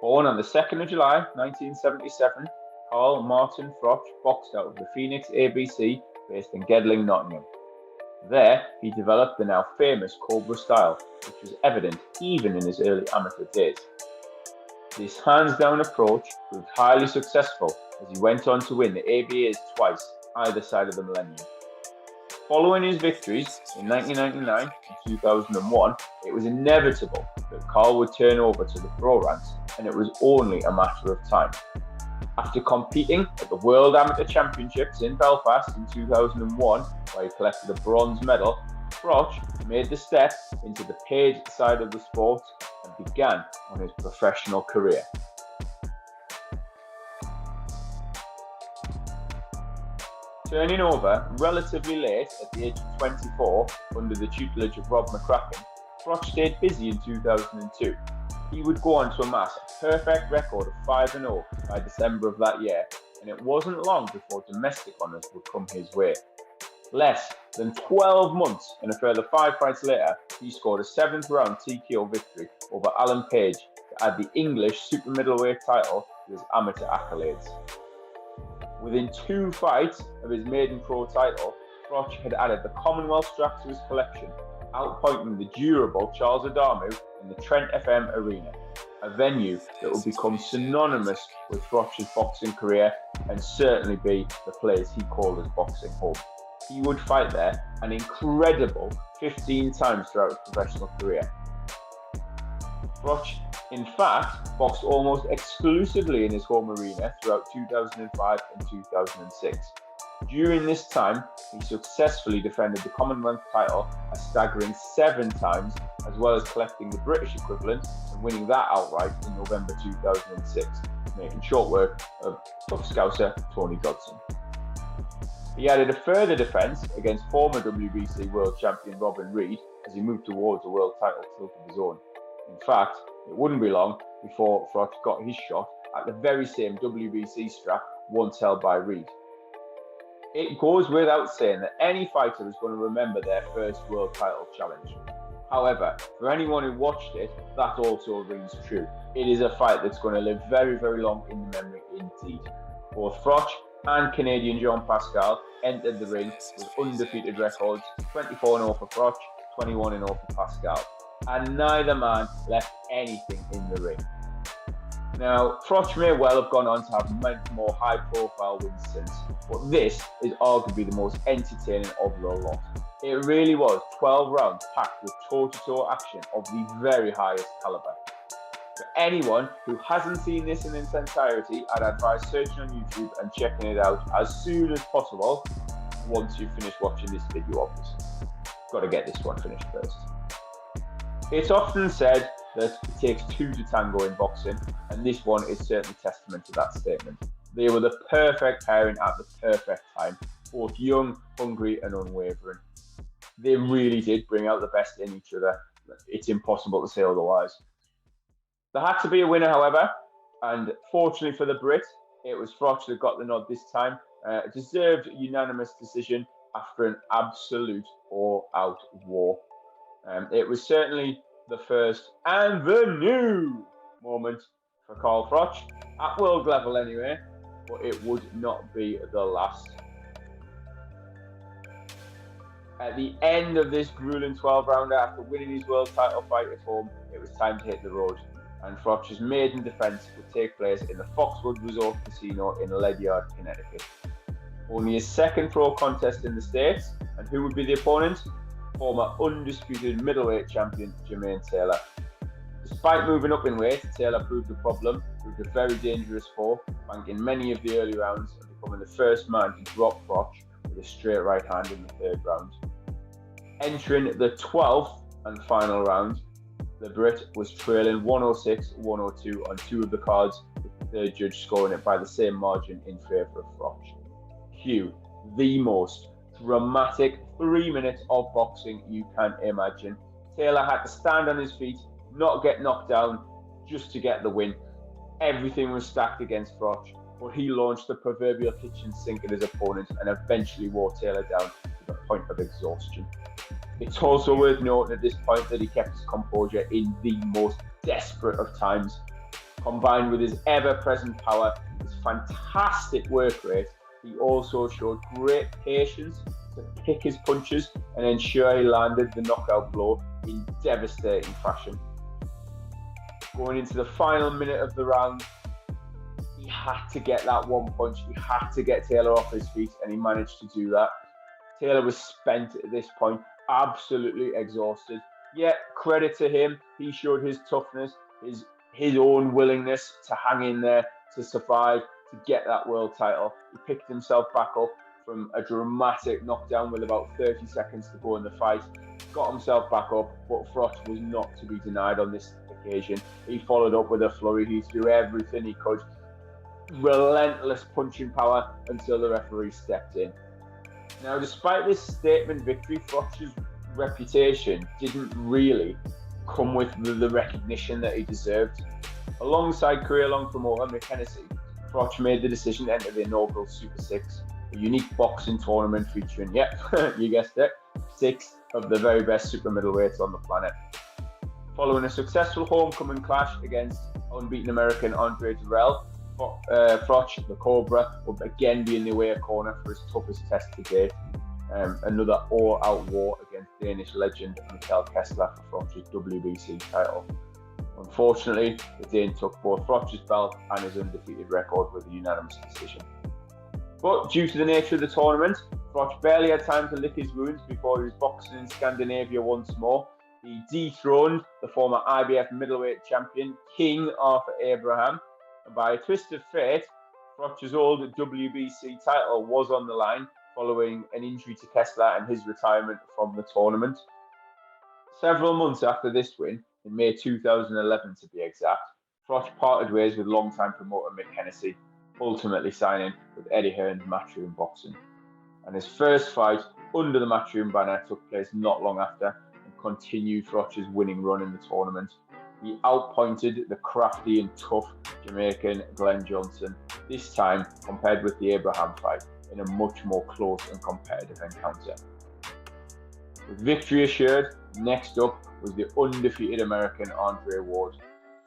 Born on the 2nd of July 1977, Carl Martin Froch boxed out of the Phoenix ABC based in Gedling, Nottingham. There, he developed the now famous Cobra style, which was evident even in his early amateur days. This hands-down approach proved highly successful as he went on to win the ABAs twice, either side of the millennium. Following his victories in 1999 and 2001, it was inevitable that Carl would turn over to the pro ranks, and it was only a matter of time. After competing at the World Amateur Championships in Belfast in 2001, where he collected a bronze medal, Froch made the step into the paid side of the sport and began on his professional career. Turning over relatively late at the age of 24 under the tutelage of Rob McCracken, Froch stayed busy in 2002. He would go on to amass a perfect record of 5-0 by December of that year, and it wasn't long before domestic honours would come his way. Less than 12 months and a further 5 fights later, he scored a 7th round TKO victory over Alan Page to add the English super middleweight title to his amateur accolades. Within 2 fights of his maiden pro title, Froch had added the Commonwealth strap to his collection, outpointing the durable Charles Adamu in the Trent FM Arena, a venue that would become synonymous with Froch's boxing career and certainly be the place he called his boxing home. He would fight there an incredible 15 times throughout his professional career. Froch, in fact, boxed almost exclusively in his home arena throughout 2005 and 2006. During this time, he successfully defended the Commonwealth title a staggering 7 times, as well as collecting the British equivalent and winning that outright in November 2006, making short work of tough scouser Tony Dodson. He added a further defence against former WBC world champion Robin Reed as he moved towards a world title tilt of his own. In fact, it wouldn't be long before Froch got his shot at the very same WBC strap once held by Reed. It goes without saying that any fighter is going to remember their first world title challenge. However, for anyone who watched it, that also rings true. It is a fight that's going to live very, very long in the memory indeed. Both Froch and Canadian Jean Pascal entered the ring with undefeated records, 24-0 for Froch, 21-0 for Pascal, and neither man left anything in the ring. Now, Froch may well have gone on to have many more high-profile wins since, but this is arguably the most entertaining of the lot. It really was 12 rounds packed with toe-to-toe action of the very highest calibre. For anyone who hasn't seen this in its entirety, I'd advise searching on YouTube and checking it out as soon as possible once you've finished watching this video, obviously. Got to get this one finished first. It's often said that it takes 2 to tango in boxing, and this one is certainly testament to that statement. They were the perfect pairing at the perfect time, both young, hungry and unwavering. They really did bring out the best in each other. It's impossible to say otherwise. There had to be a winner, however, and fortunately for the Brit, it was Froch that got the nod this time. A deserved unanimous decision after an absolute all-out war. It was certainly the first and the new moment for Carl Froch, at world level anyway, but it would not be the last. At the end of this grueling 12-rounder, after winning his world title fight at home, it was time to hit the road, and Froch's maiden defence would take place in the Foxwood Resort Casino in Ledyard, Connecticut. Only his second pro contest in the States, and who would be the opponent? Former undisputed middleweight champion Jermaine Taylor. Despite moving up in weight, Taylor proved a problem, proved a very dangerous foe, banking many of the early rounds and becoming the first man to drop Froch with a straight right hand in the 3rd round. Entering the 12th and final round, the Brit was trailing 106-102 on 2 of the cards, with the 3rd judge scoring it by the same margin in favour of Froch. Cue the most dramatic 3 minutes of boxing you can imagine. Taylor had to stand on his feet, not get knocked down, just to get the win. Everything was stacked against Froch, but he launched the proverbial kitchen sink at his opponent and eventually wore Taylor down to the point of exhaustion. It's also worth noting at this point that he kept his composure in the most desperate of times. Combined with his ever-present power, his fantastic work rate, he also showed great patience to pick his punches and ensure he landed the knockout blow in devastating fashion. Going into the final minute of the round, he had to get that one punch. He had to get Taylor off his feet, and he managed to do that. Taylor was spent at this point, absolutely exhausted. Yet, credit to him, he showed his toughness, his own willingness to hang in there, to survive, to get that world title. He picked himself back up from a dramatic knockdown with about 30 seconds to go in the fight, got himself back up, but Froch was not to be denied on this occasion. He followed up with a flurry. He threw everything he could. Relentless punching power until the referee stepped in. Now, despite this statement victory, Froch's reputation didn't really come with the recognition that he deserved. Alongside career-long promoter Mick Hennessy, Froch made the decision to enter the inaugural Super 6, a unique boxing tournament featuring, you guessed it, 6 of the very best super middleweights on the planet. Following a successful homecoming clash against unbeaten American Andre Dirrell, Froch, the Cobra, will again be in the away corner for his toughest test to date. Another all-out war against Danish legend Mikkel Kessler for Froch's WBC title. Unfortunately, the Dane took both Froch's belt and his undefeated record with a unanimous decision. But due to the nature of the tournament, Froch barely had time to lick his wounds before he was boxing in Scandinavia once more. He dethroned the former IBF middleweight champion King Arthur Abraham, and by a twist of fate, Froch's old WBC title was on the line following an injury to Kessler and his retirement from the tournament. Several months after this win, in May 2011 to be exact, Froch parted ways with longtime promoter Mick Hennessy, ultimately signing with Eddie Hearn's Matchroom Boxing. And his first fight under the Matchroom banner took place not long after and continued Froch's winning run in the tournament. He outpointed the crafty and tough Jamaican Glenn Johnson, this time compared with the Abraham fight, in a much more close and competitive encounter. With victory assured, next up was the undefeated American Andre Ward.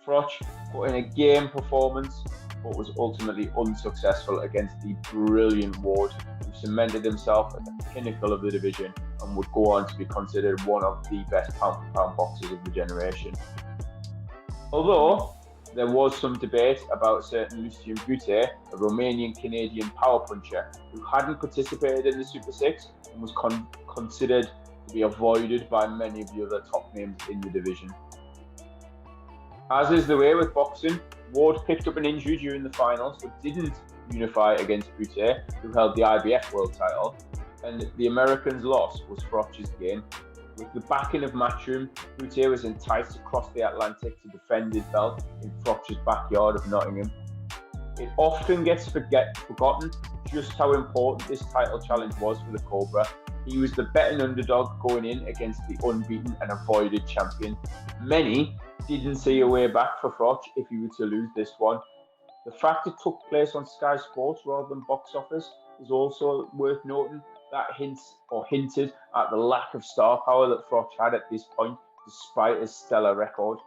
Froch put in a game performance, but was ultimately unsuccessful against the brilliant Ward, who cemented himself at the pinnacle of the division and would go on to be considered one of the best pound-for-pound boxers of the generation. Although there was some debate about certain Lucien Bute, a Romanian-Canadian power puncher who hadn't participated in the Super 6 and was considered to be avoided by many of the other top names in the division. As is the way with boxing, Ward picked up an injury during the finals but didn't unify against Bute, who held the IBF world title, and the American's loss was Froch's gain. With the backing of Matchroom, Bute was enticed across the Atlantic to defend his belt in Froch's backyard of Nottingham. It often gets forgotten just how important this title challenge was for the Cobra. He was the betting underdog going in against the unbeaten and avoided champion. Many didn't see a way back for Froch if he were to lose this one. The fact it took place on Sky Sports rather than box office is also worth noting. That hinted at the lack of star power that Froch had at this point, despite his stellar record.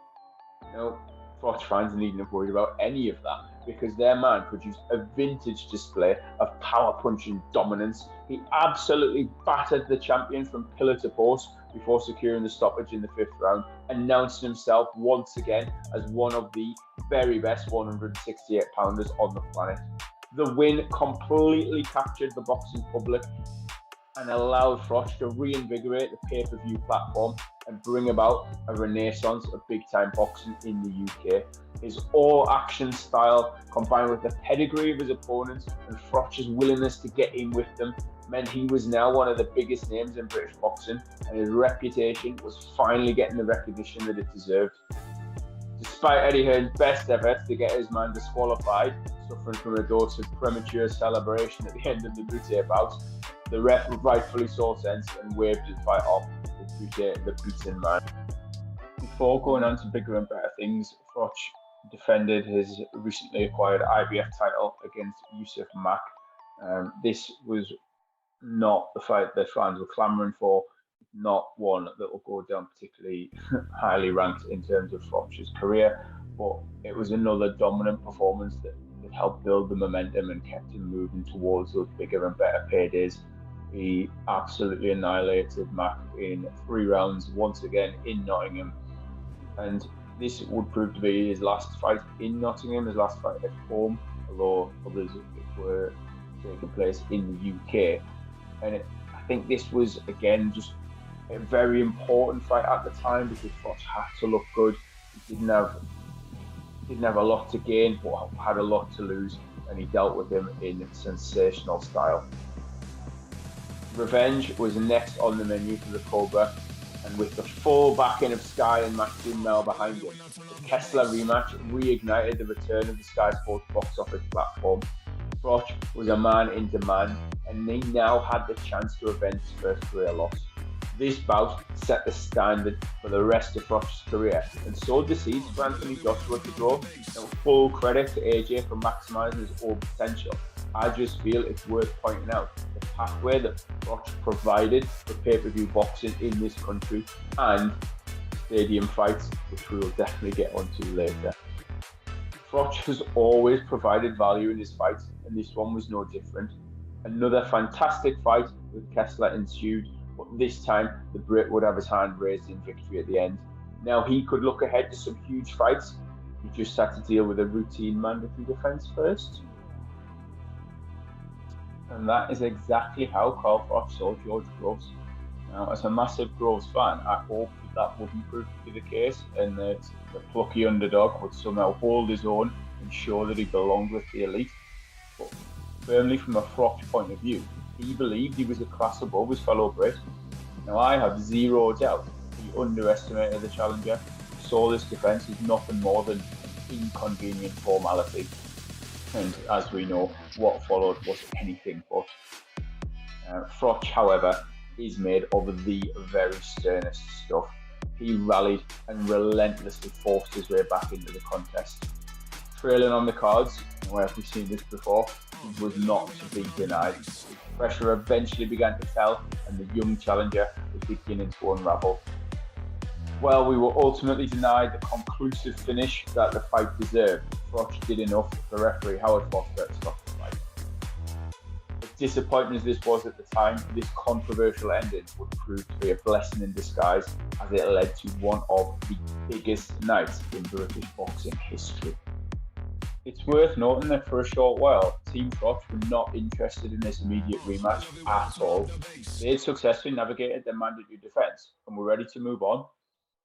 Now, Froch fans needn't have worried about any of that, because their man produced a vintage display of power punching dominance. He absolutely battered the champion from pillar to post before securing the stoppage in the 5th round, announced himself once again as one of the very best 168-pounders on the planet. The win completely captured the boxing public and allowed Froch to reinvigorate the pay-per-view platform and bring about a renaissance of big-time boxing in the UK. His all-action style, combined with the pedigree of his opponents and Froch's willingness to get in with them, meant he was now one of the biggest names in British boxing, and his reputation was finally getting the recognition that it deserved. Despite Eddie Hearn's best efforts to get his man disqualified, suffering from a dose of premature celebration at the end of the Bute bout, the ref rightfully saw sense and waved his fight off with Bute the beaten man. Before going on to bigger and better things, Froch defended his recently acquired IBF title against Yusuf Mack. This was not the fight the fans were clamouring for, not one that will go down particularly highly ranked in terms of Froch's career. but it was another dominant performance that helped build the momentum and kept him moving towards those bigger and better paydays. He absolutely annihilated Mac in 3 rounds, once again in Nottingham. And this would prove to be his last fight in Nottingham, his last fight at home, although others were taking place in the UK. And I think this was, again, just a very important fight at the time because Froch had to look good. He didn't have a lot to gain, but had a lot to lose, and he dealt with him in sensational style. Revenge was next on the menu for the Cobra, and with the full backing of Sky and Maxime Mel behind him, the Kessler rematch reignited the return of the Sky Sports box office platform. Froch was a man in demand, and they now had the chance to avenge his first career loss. This bout set the standard for the rest of Froch's career and sowed the seeds for Anthony Joshua to grow. Now, full credit to AJ for maximising his own potential. I just feel it's worth pointing out the pathway that Froch provided for pay-per-view boxing in this country and stadium fights, which we will definitely get onto later. Froch has always provided value in his fights, and this one was no different. Another fantastic fight with Kessler ensued, but this time the Brit would have his hand raised in victory at the end. Now he could look ahead to some huge fights. He just had to deal with a routine mandatory defence first. And that is exactly how Carl Froch saw George Groves. Now, as a massive Groves fan, I hope that wouldn't prove to be the case and that the plucky underdog would somehow hold his own and show that he belonged with the elite. But firmly from a Froch point of view, he believed he was a class above his fellow Brit. Now, I have zero doubt he underestimated the challenger, saw this defence as nothing more than inconvenient formality. And as we know, what followed was anything but. Froch, however, is made of the very sternest stuff. He rallied and relentlessly forced his way back into the contest. Trailing on the cards, where have we seen this before, he was not to be denied. Pressure eventually began to tell, and the young challenger was beginning to unravel. Well, we were ultimately denied the conclusive finish that the fight deserved. Froch did enough for referee Howard Foster to stop the fight. As disappointing as this was at the time, this controversial ending would prove to be a blessing in disguise, as it led to one of the biggest nights in British boxing history. It's worth noting that for a short while, Team Froch were not interested in this immediate rematch at all. They had successfully navigated their mandatory defence and were ready to move on.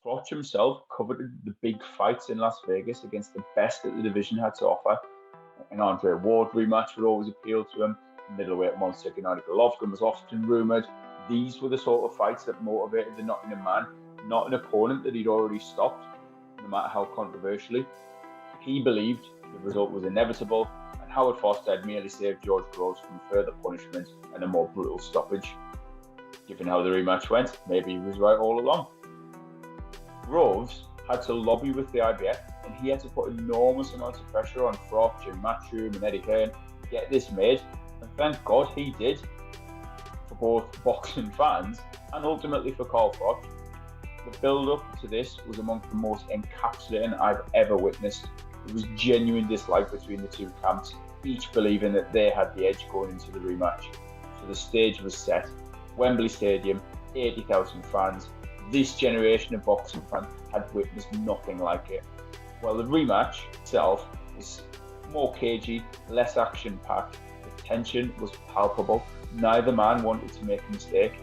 Froch himself coveted the big fights in Las Vegas against the best that the division had to offer. An Andre Ward rematch would always appeal to him. Middleweight monster Gennady Golovkin was often rumoured. These were the sort of fights that motivated the Nottingham man, not an opponent that he'd already stopped, no matter how controversially. He believed the result was inevitable, and Howard Foster had merely saved George Groves from further punishment and a more brutal stoppage. Given how the rematch went, maybe he was right all along. Groves had to lobby with the IBF, and he had to put enormous amounts of pressure on Froch and Matchroom and Eddie Hearn to get this made, and thank God he did, for both boxing fans and ultimately for Carl Froch. The build-up to this was amongst the most encapsulating I've ever witnessed. There was genuine dislike between the two camps, each believing that they had the edge going into the rematch. So the stage was set. Wembley Stadium, 80,000 fans. This generation of boxing fans had witnessed nothing like it. Well, the rematch itself was more cagey, less action-packed. The tension was palpable. Neither man wanted to make a mistake,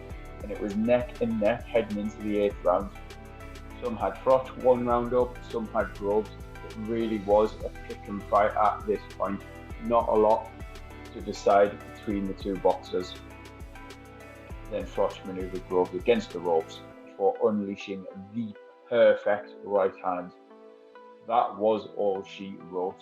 and it was neck and neck heading into the 8th round. Some had Froch 1 round up, some had Groves. It really was a pick and fight at this point. Not a lot to decide between the two boxers. Then Froch manoeuvred Groves against the ropes before unleashing the perfect right hand. That was all she wrote,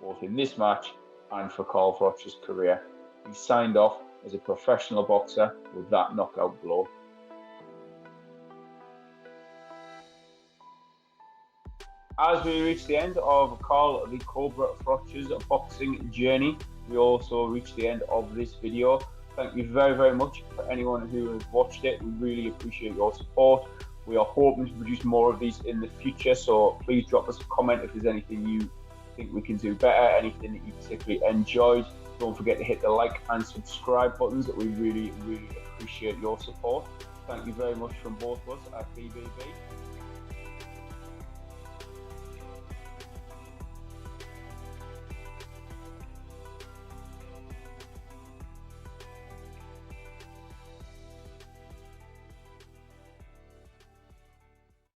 both in this match and for Carl Froch's career. He signed off as a professional boxer with that knockout blow. As we reach the end of Carl the Cobra Froch's boxing journey, we also reach the end of this video. Thank you very, very much for anyone who has watched it. We really appreciate your support. We are hoping to produce more of these in the future, so please drop us a comment if there's anything you think we can do better, anything that you particularly enjoyed. Don't forget to hit the like and subscribe buttons. That we really, really appreciate your support. Thank you very much from both of us at BBB.